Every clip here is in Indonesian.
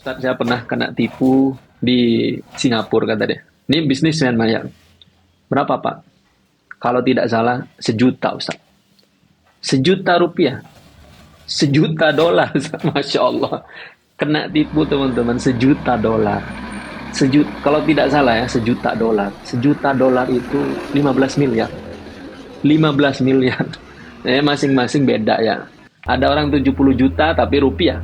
Ustaz, saya pernah kena tipu di Singapura kata dia. Ini bisnismen Maya. Berapa Pak? Kalau tidak salah 1 juta Ustaz. 1 juta rupiah. 1 juta dolar. Masya Allah. Kena tipu teman-teman. 1 juta dolar. Kalau tidak salah ya 1 juta dolar. 1 juta dolar itu 15 miliar. 15 miliar. Masing-masing beda ya. Ada orang 70 juta tapi rupiah.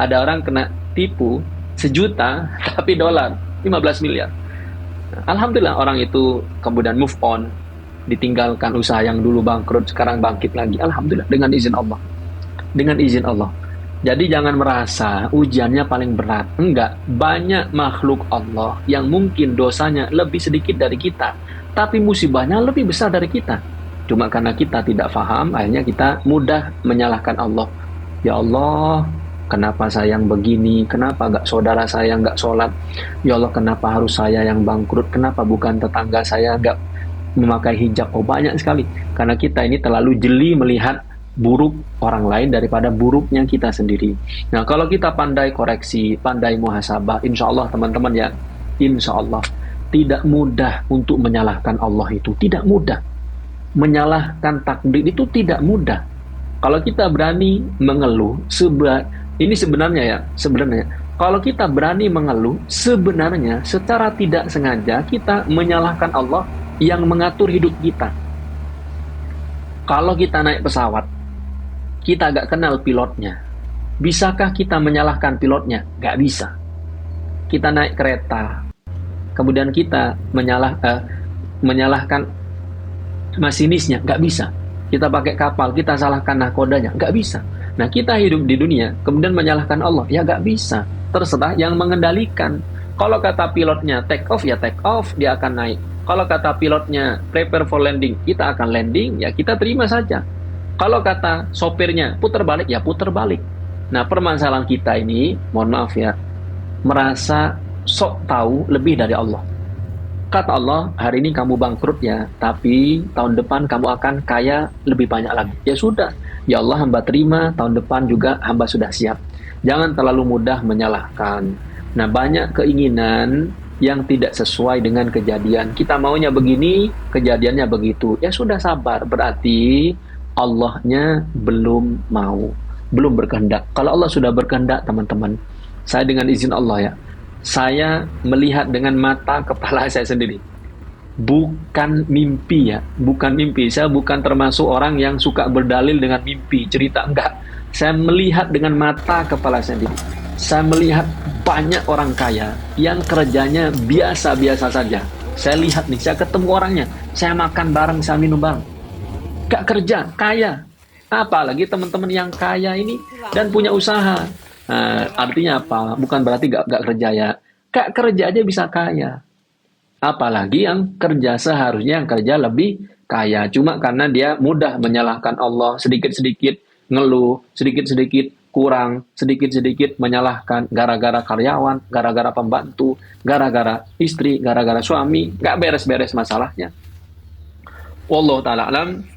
Ada orang kena tipu 1 juta tapi dolar 15 miliar. Alhamdulillah orang itu kemudian move on, ditinggalkan usaha yang dulu bangkrut sekarang bangkit lagi. Alhamdulillah dengan izin Allah. Dengan izin Allah. Jadi jangan merasa ujiannya paling berat. Enggak, banyak makhluk Allah yang mungkin dosanya lebih sedikit dari kita, tapi musibahnya lebih besar dari kita. Cuma karena kita tidak paham, akhirnya kita mudah menyalahkan Allah. Ya Allah, kenapa saya yang begini? Kenapa gak saudara saya gak sholat? Ya Allah, kenapa harus saya yang bangkrut? Kenapa bukan tetangga saya gak memakai hijab? Oh, banyak sekali. Karena kita ini terlalu jeli melihat buruk orang lain daripada buruknya kita sendiri. Nah, kalau kita pandai koreksi, pandai muhasabah, insya Allah teman-teman ya, insya Allah tidak mudah untuk menyalahkan Allah itu. Tidak mudah. Menyalahkan takdir itu tidak mudah. Kalau kita berani mengeluh, ini sebenarnya kalau kita berani mengeluh, sebenarnya secara tidak sengaja kita menyalahkan Allah yang mengatur hidup kita. Kalau kita naik pesawat, kita gak kenal pilotnya, bisakah kita menyalahkan pilotnya? Gak bisa. Kita naik kereta, kemudian kita menyalahkan masinisnya, gak bisa. Kita pakai kapal, kita salahkan nahkodanya, gak bisa. Nah, kita hidup di dunia, kemudian menyalahkan Allah, ya gak bisa. Terserah yang mengendalikan. Kalau kata pilotnya take off, ya take off, dia akan naik. Kalau kata pilotnya prepare for landing, kita akan landing, ya kita terima saja. Kalau kata sopirnya putar balik, ya putar balik. Nah, permasalahan kita ini, mohon maaf ya, merasa sok tahu lebih dari Allah. Kata Allah, hari ini kamu bangkrut ya, tapi tahun depan kamu akan kaya lebih banyak lagi. Ya sudah, ya Allah hamba terima, tahun depan juga hamba sudah siap. Jangan terlalu mudah menyalahkan. Nah, banyak keinginan yang tidak sesuai dengan kejadian. Kita maunya begini, kejadiannya begitu. Ya sudah, sabar, berarti Allahnya belum mau, belum berkehendak. Kalau Allah sudah berkehendak, teman-teman, saya dengan izin Allah ya, saya melihat dengan mata kepala saya sendiri. Bukan mimpi ya, bukan mimpi. Saya bukan termasuk orang yang suka berdalil dengan mimpi, cerita, enggak. Saya melihat dengan mata kepala saya sendiri. Saya melihat banyak orang kaya yang kerjanya biasa-biasa saja. Saya lihat nih, saya ketemu orangnya, saya makan bareng, saya minum bareng. Gak kerja, kaya. Apalagi teman-teman yang kaya ini dan punya usaha. Artinya apa? Bukan berarti gak kerja ya. Gak kerja aja bisa kaya. Apalagi yang kerja, seharusnya yang kerja lebih kaya. Cuma karena dia mudah menyalahkan Allah, sedikit-sedikit ngeluh, sedikit-sedikit kurang, sedikit-sedikit menyalahkan gara-gara karyawan, gara-gara pembantu, gara-gara istri, gara-gara suami. Gak beres-beres masalahnya. Wallahu ta'ala alam.